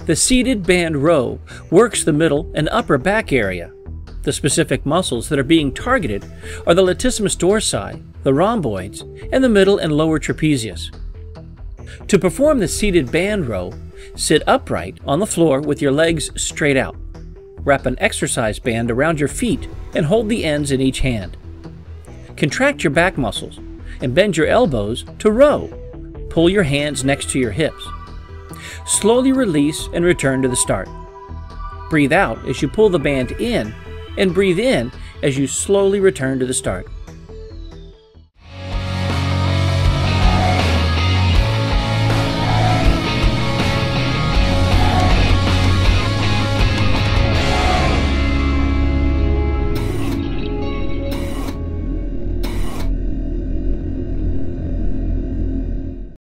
The seated band row works the middle and upper back area. The specific muscles that are being targeted are the latissimus dorsi, the rhomboids, and the middle and lower trapezius. To perform the seated band row, sit upright on the floor with your legs straight out. Wrap an exercise band around your feet and hold the ends in each hand. Contract your back muscles and bend your elbows to row. Pull your hands next to your hips. Slowly release and return to the start. Breathe out as you pull the band in, and breathe in as you slowly return to the start.